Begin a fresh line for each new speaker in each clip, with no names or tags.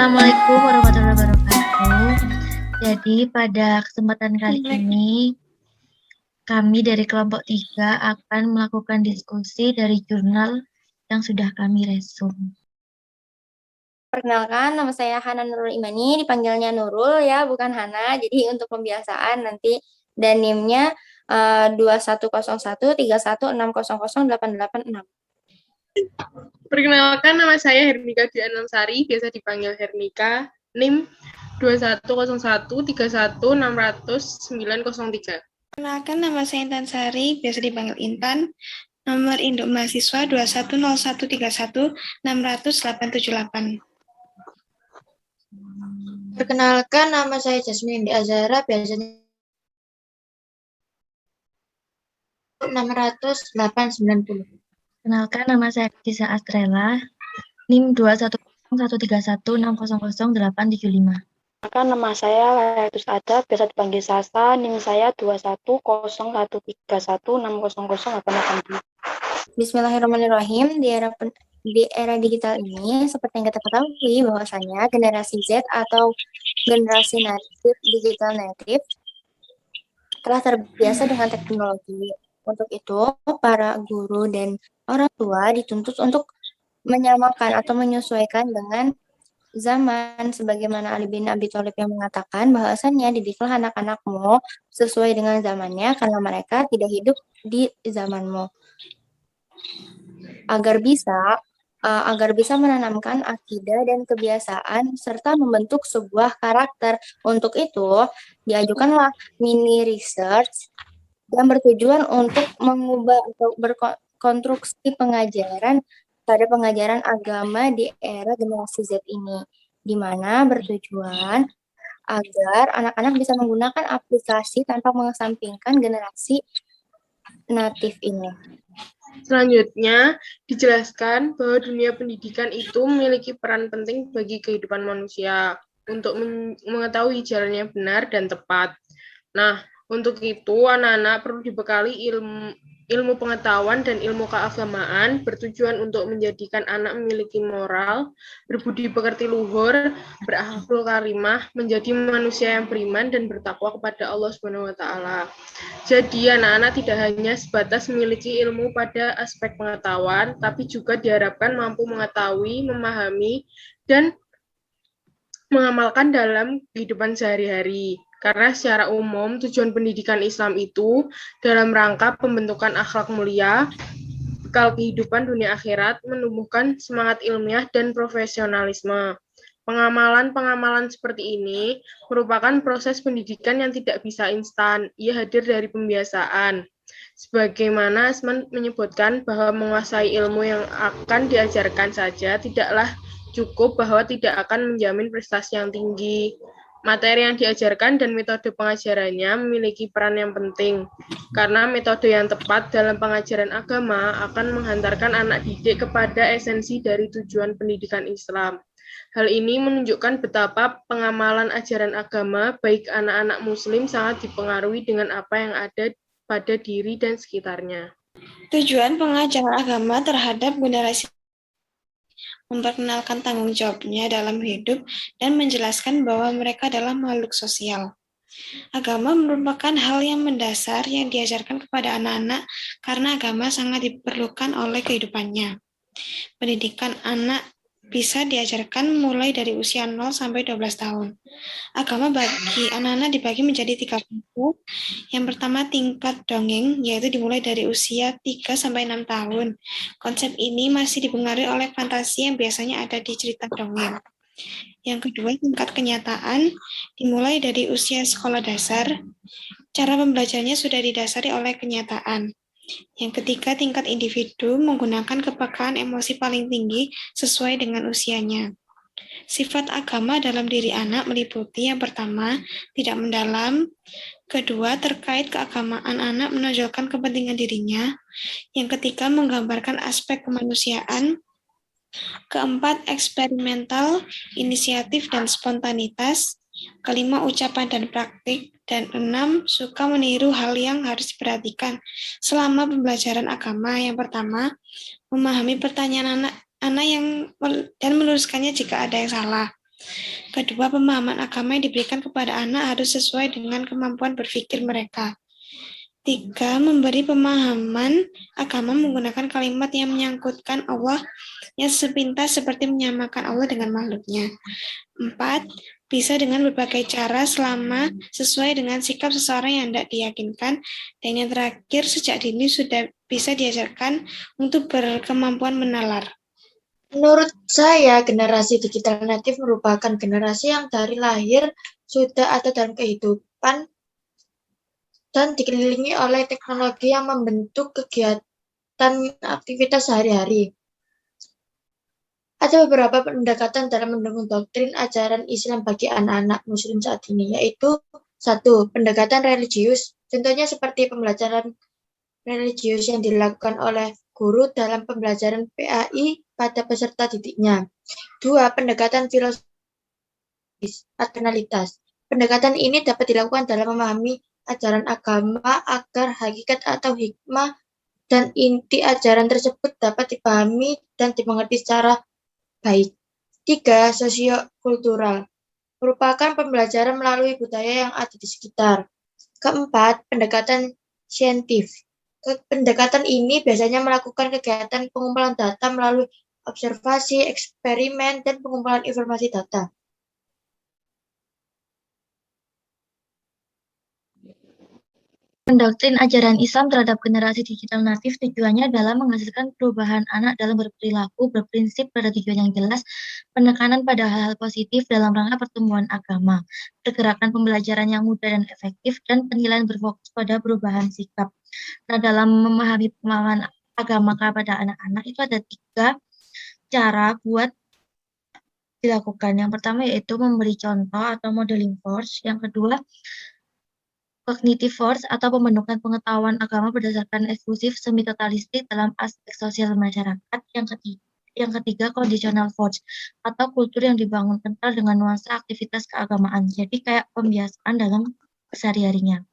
Assalamualaikum warahmatullahi wabarakatuh. Jadi pada kesempatan kali ini, kami dari kelompok 3 akan melakukan diskusi dari jurnal yang sudah kami resum.
Perkenalkan, nama saya Hana Nurul Imani, dipanggilnya Nurul ya, bukan Hana. Jadi untuk pembiasaan nanti dan NIM-nya 210131600886.
Perkenalkan, nama saya Hernika Dwi Anamsari, biasa dipanggil Hernika, NIM 210131600903.
Perkenalkan, nama saya Intan Sari, biasa dipanggil Intan. Nomor induk mahasiswa 210131600878.
Perkenalkan, nama saya Jasmine Indi Azhara, biasanya 60890.
Perkenalkan, nama saya Tisa Astrela, NIM 210131600875.
Perkenalkan, nama saya Layatus Ada, biasa dipanggil Sasa, NIM saya 210131600882.
Bismillahirrahmanirrahim. Di era digital ini, seperti yang kita ketahui bahwasanya generasi Z atau generasi native, digital native, telah terbiasa dengan teknologi. Untuk itu, para guru dan orang tua dituntut untuk menyamakan atau menyesuaikan dengan zaman, sebagaimana Ali bin Abi Thalib yang mengatakan bahwasannya didiklah anak-anakmu sesuai dengan zamannya karena mereka tidak hidup di zamanmu. Agar bisa menanamkan akidah dan kebiasaan serta membentuk sebuah karakter. Untuk itu, diajukanlah mini research yang bertujuan untuk mengubah atau berkonstruksi pengajaran pada pengajaran agama di era generasi Z ini, di mana bertujuan agar anak-anak bisa menggunakan aplikasi tanpa mengesampingkan generasi natif ini.
Selanjutnya, dijelaskan bahwa dunia pendidikan itu memiliki peran penting bagi kehidupan manusia untuk mengetahui jalan yang benar dan tepat. Nah, untuk itu anak-anak perlu dibekali ilmu pengetahuan dan ilmu keagamaan bertujuan untuk menjadikan anak memiliki moral, berbudi pekerti luhur, berakhlak karimah, menjadi manusia yang beriman dan bertakwa kepada Allah SWT. Jadi anak-anak tidak hanya sebatas memiliki ilmu pada aspek pengetahuan, tapi juga diharapkan mampu mengetahui, memahami, dan mengamalkan dalam kehidupan sehari-hari. Karena secara umum tujuan pendidikan Islam itu dalam rangka pembentukan akhlak mulia, bekal kehidupan dunia akhirat, menumbuhkan semangat ilmiah dan profesionalisme. Pengamalan seperti ini merupakan proses pendidikan yang tidak bisa instan, ia hadir dari pembiasaan. Sebagaimana Asman menyebutkan bahwa menguasai ilmu yang akan diajarkan saja tidaklah cukup, bahwa tidak akan menjamin prestasi yang tinggi. Materi yang diajarkan dan metode pengajarannya memiliki peran yang penting, karena metode yang tepat dalam pengajaran agama akan menghantarkan anak didik kepada esensi dari tujuan pendidikan Islam. Hal ini menunjukkan betapa pengamalan ajaran agama baik anak-anak muslim sangat dipengaruhi dengan apa yang ada pada diri dan sekitarnya.
Tujuan pengajaran agama terhadap generasi memperkenalkan tanggung jawabnya dalam hidup dan menjelaskan bahwa mereka adalah makhluk sosial. Agama merupakan hal yang mendasar yang diajarkan kepada anak-anak karena agama sangat diperlukan oleh kehidupannya. Pendidikan anak bisa diajarkan mulai dari usia 0 sampai 12 tahun. Agama bagi anak-anak dibagi menjadi 3 tingkat. Yang pertama tingkat dongeng, yaitu dimulai dari usia 3 sampai 6 tahun. Konsep ini masih dipengaruhi oleh fantasi yang biasanya ada di cerita dongeng. Yang kedua, tingkat kenyataan, dimulai dari usia sekolah dasar. Cara pembelajarannya sudah didasari oleh kenyataan. Yang ketiga, tingkat individu menggunakan kepekaan emosi paling tinggi sesuai dengan usianya. Sifat agama dalam diri anak meliputi yang pertama, tidak mendalam. Kedua, terkait keagamaan anak menonjolkan kepentingan dirinya. Yang ketiga, menggambarkan aspek kemanusiaan. Keempat, eksperimental, inisiatif, dan spontanitas. Kelima, ucapan dan praktik. Dan 6, suka meniru hal yang harus diperhatikan selama pembelajaran agama. Yang pertama, memahami pertanyaan anak dan meluruskannya jika ada yang salah. Kedua, pemahaman agama yang diberikan kepada anak harus sesuai dengan kemampuan berpikir mereka. 3. Memberi pemahaman agama menggunakan kalimat yang menyangkutkan Allah yang sepintas seperti menyamakan Allah dengan makhluknya. 4. Bisa dengan berbagai cara selama sesuai dengan sikap seseorang yang tidak diyakinkan. Dan yang terakhir, sejak dini sudah bisa diajarkan untuk berkemampuan menalar.
Menurut saya, generasi digital natif merupakan generasi yang dari lahir sudah ada dalam kehidupan dan dikelilingi oleh teknologi yang membentuk kegiatan aktivitas sehari-hari. Ada beberapa pendekatan dalam mendukung doktrin ajaran Islam bagi anak-anak Muslim saat ini, yaitu 1. Pendekatan religius, contohnya seperti pembelajaran religius yang dilakukan oleh guru dalam pembelajaran PAI pada peserta didiknya. 2. Pendekatan filosofis, rasionalitas. Pendekatan ini dapat dilakukan dalam memahami ajaran agama agar hakikat atau hikmah dan inti ajaran tersebut dapat dipahami dan dimengerti secara baik. 3. Sosiokultural, merupakan pembelajaran melalui budaya yang ada di sekitar. 4. Pendekatan saintifik. Pendekatan ini biasanya melakukan kegiatan pengumpulan data melalui observasi, eksperimen, dan pengumpulan informasi data.
Mendoktrin ajaran Islam terhadap generasi digital natif tujuannya adalah menghasilkan perubahan anak dalam berperilaku, berprinsip pada tujuan yang jelas, penekanan pada hal-hal positif dalam rangka pertumbuhan agama, pergerakan pembelajaran yang mudah dan efektif, dan penilaian berfokus pada perubahan sikap. Nah, dalam memahami pemahaman agama kepada anak-anak itu ada 3 cara buat dilakukan. Yang pertama yaitu memberi contoh atau modeling force. Yang kedua, cognitive force atau pembentukan pengetahuan agama berdasarkan eksklusif semi-totalistik dalam aspek sosial masyarakat. Yang ketiga conditional force atau kultur yang dibangun kental dengan nuansa aktivitas keagamaan. Jadi kayak pembiasaan dalam sehari-harinya.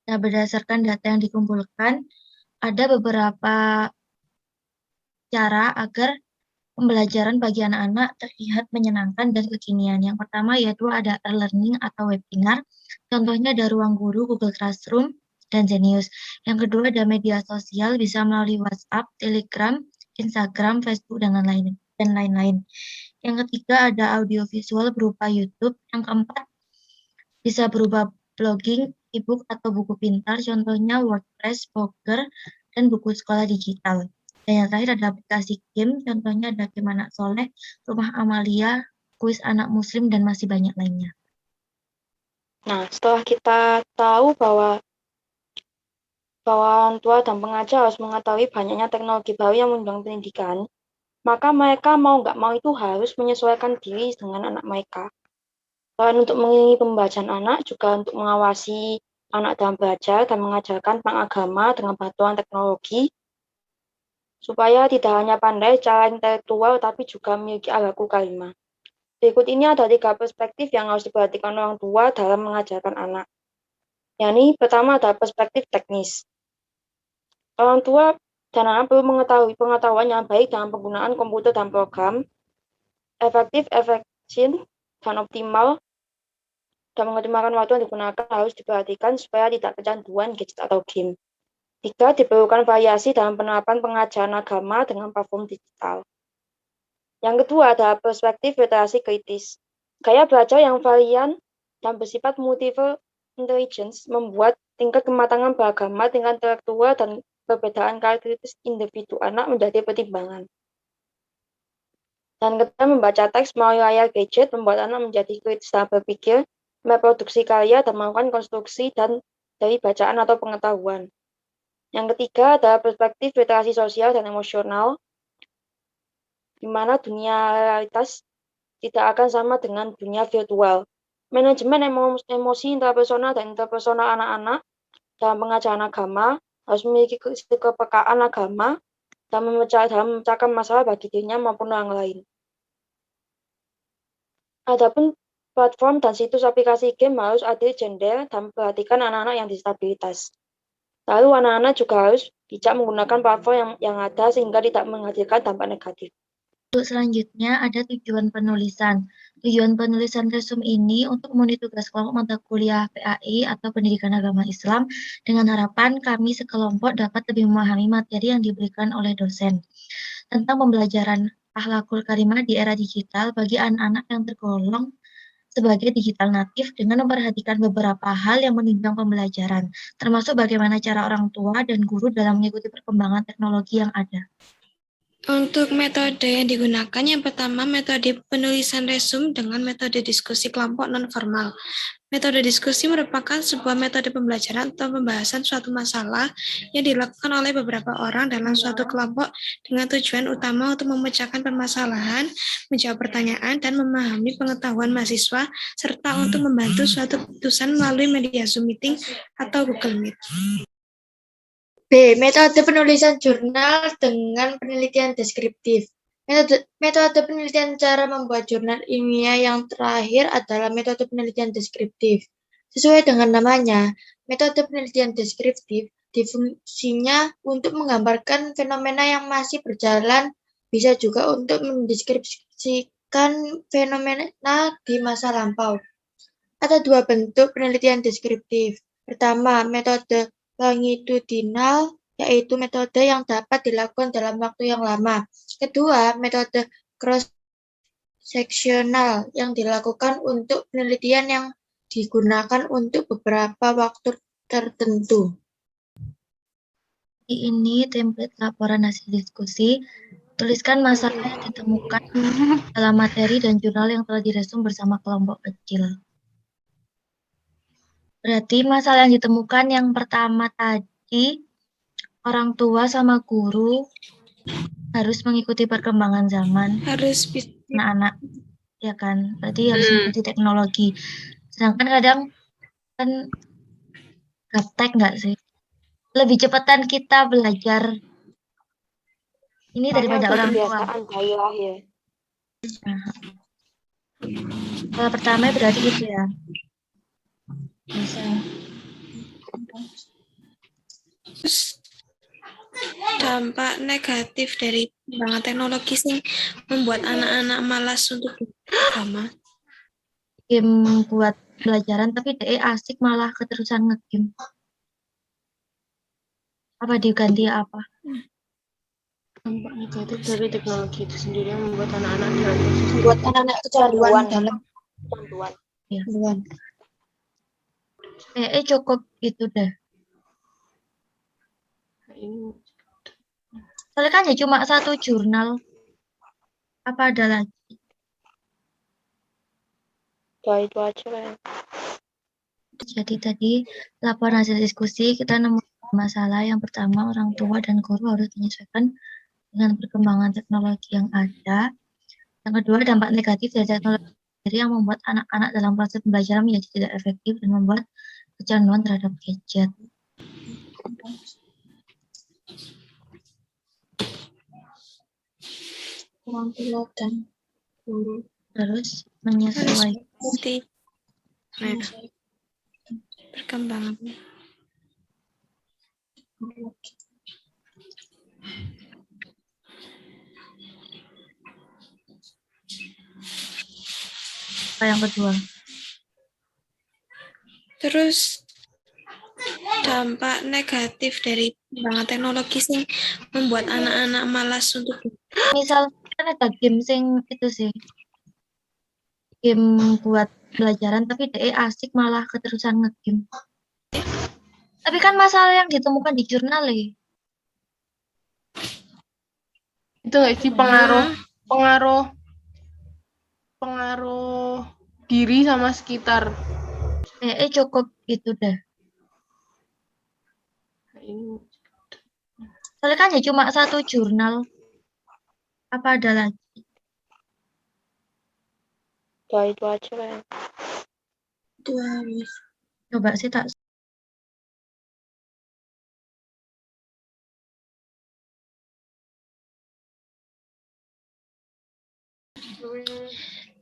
Nah, berdasarkan data yang dikumpulkan, ada beberapa cara agar pembelajaran bagi anak-anak terlihat menyenangkan dan kekinian. Yang pertama yaitu ada e-learning atau webinar. Contohnya ada Ruang Guru, Google Classroom, dan Zenius. Yang kedua ada media sosial, bisa melalui WhatsApp, Telegram, Instagram, Facebook, dan lain-lain. Yang ketiga ada audiovisual berupa YouTube. Yang keempat bisa berupa blogging, e-book, atau buku pintar. Contohnya WordPress, Blogger, dan buku sekolah digital. Dan yang terakhir ada aplikasi game, contohnya ada Game Anak Soleh, Rumah Amalia, Kuis Anak Muslim, dan masih banyak lainnya.
Nah, setelah kita tahu bahwa orang tua dan pengajar harus mengetahui banyaknya teknologi baru yang menunjang pendidikan, maka mereka mau nggak mau itu harus menyesuaikan diri dengan anak mereka. Selain untuk mengiringi pembelajaran anak, juga untuk mengawasi anak dalam belajar dan mengajarkan tentang agama dengan bantuan teknologi, supaya tidak hanya pandai secara intelektual, tapi juga memiliki akhlakul karimah. Berikut ini ada 3 perspektif yang harus diperhatikan orang tua dalam mengajarkan anak. Yakni pertama adalah perspektif teknis. Orang tua dan anak perlu mengetahui pengetahuan yang baik dalam penggunaan komputer dan program, efektif, dan optimal, dan mengoptimalkan waktu yang digunakan harus diperhatikan supaya tidak kecanduan gadget atau game. 3. Diperlukan variasi dalam penerapan pengajaran agama dengan platform digital. Yang kedua adalah perspektif literasi kritis. Gaya belajar yang varian dan bersifat multiple intelligence membuat tingkat kematangan beragama, tingkat intelektual, dan perbedaan karakteristik individu anak menjadi pertimbangan. Dan ketiga, membaca teks melalui layar gadget membuat anak menjadi kritis dalam berpikir, memproduksi karya, dan melakukan konstruksi dari bacaan atau pengetahuan. Yang ketiga adalah perspektif literasi sosial dan emosional, di mana dunia realitas tidak akan sama dengan dunia virtual. Manajemen emosi interpersonal dan interpersonal anak-anak dalam pengajaran agama harus memiliki kepekaan agama dalam memecahkan masalah bagi dirinya maupun orang lain. Adapun platform dan situs aplikasi game harus adil gender dan memperhatikan anak-anak yang disabilitas. Lalu anak-anak juga harus bijak menggunakan platform yang ada sehingga tidak menghasilkan dampak negatif.
Untuk selanjutnya ada tujuan penulisan. Tujuan penulisan resume ini untuk memenuhi tugas kelompok mata kuliah PAI atau Pendidikan Agama Islam dengan harapan kami sekelompok dapat lebih memahami materi yang diberikan oleh dosen tentang pembelajaran akhlakul karimah di era digital bagi anak-anak yang tergolong sebagai digital natif dengan memperhatikan beberapa hal yang menunjang pembelajaran, termasuk bagaimana cara orang tua dan guru dalam mengikuti perkembangan teknologi yang ada.
Untuk metode yang digunakan, yang pertama metode penulisan resume dengan metode diskusi kelompok non-formal. Metode diskusi merupakan sebuah metode pembelajaran atau pembahasan suatu masalah yang dilakukan oleh beberapa orang dalam suatu kelompok dengan tujuan utama untuk memecahkan permasalahan, menjawab pertanyaan, dan memahami pengetahuan mahasiswa, serta untuk membantu suatu keputusan melalui media Zoom meeting atau Google Meet.
B. Metode penulisan jurnal dengan penelitian deskriptif. Metode penelitian cara membuat jurnal ilmiah yang terakhir adalah metode penelitian deskriptif. Sesuai dengan namanya, metode penelitian deskriptif difungsinya untuk menggambarkan fenomena yang masih berjalan, bisa juga untuk mendeskripsikan fenomena di masa lampau. Ada dua bentuk penelitian deskriptif. Pertama, metode longitudinal, yaitu metode yang dapat dilakukan dalam waktu yang lama. Kedua, metode cross-sectional yang dilakukan untuk penelitian yang digunakan untuk beberapa waktu tertentu.
Ini template laporan hasil diskusi. Tuliskan masalah yang ditemukan dalam materi dan jurnal yang telah diresum bersama kelompok kecil. Berarti masalah yang ditemukan yang pertama tadi, orang tua sama guru harus mengikuti perkembangan zaman.
Harus bisa
Anak-anak, ya kan? Berarti harus mengikuti teknologi. Sedangkan kadang kan gaptek nggak sih? Lebih cepatan kita belajar ini daripada orang tua.
Kebiasaan daerah ya.
Kalau pertama berarti itu ya. Bisa.
Terus dampak negatif dari perkembangan teknologi sih membuat anak-anak malas untuk agama.
Game buat pelajaran tapi DE asik malah keterusan ngegame. Apa diganti apa?
Dampak negatif dari teknologi itu sendiri yang membuat anak-anak dalam proses
Membuat anak-anak kecanduan dalam
Bantuan.
kecanduan.
Cukup itu deh.
ini.
Soalnya kan ya cuma satu jurnal. Apa ada lagi?
Itu aja lah.
Jadi tadi laporan hasil diskusi kita nemu masalah yang pertama orang tua dan guru harus menyesuaikan dengan perkembangan teknologi yang ada. Yang kedua dampak negatif dari teknologi sendiri yang membuat anak-anak dalam proses pembelajaran menjadi tidak efektif dan membuat kecanduan terhadap gadget.
Orang tua dan guru
Terus menyesuaikan.
Seperti perkembangan.
Apa yang kedua?
Terus dampak negatif dari perkembangan teknologi sih membuat anak-anak malas untuk
Misal kan ada game sing itu sih. Game buat pelajaran tapi DE asik malah keterusan ngegame. Tapi kan masalah yang ditemukan di jurnal
Itu nggak sih pengaruh diri sama sekitar.
Cukup itu deh.
Ini.
Soalnya kan ya cuma satu jurnal. Apa ada lagi?
Itu aja lah.
itu harus
Coba sih tak.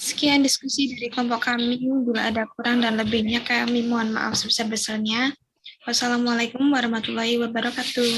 Sekian diskusi dari kelompok kami. Bila ada kurang dan lebihnya kami mohon maaf sebesar-besarnya. Wassalamualaikum warahmatullahi wabarakatuh.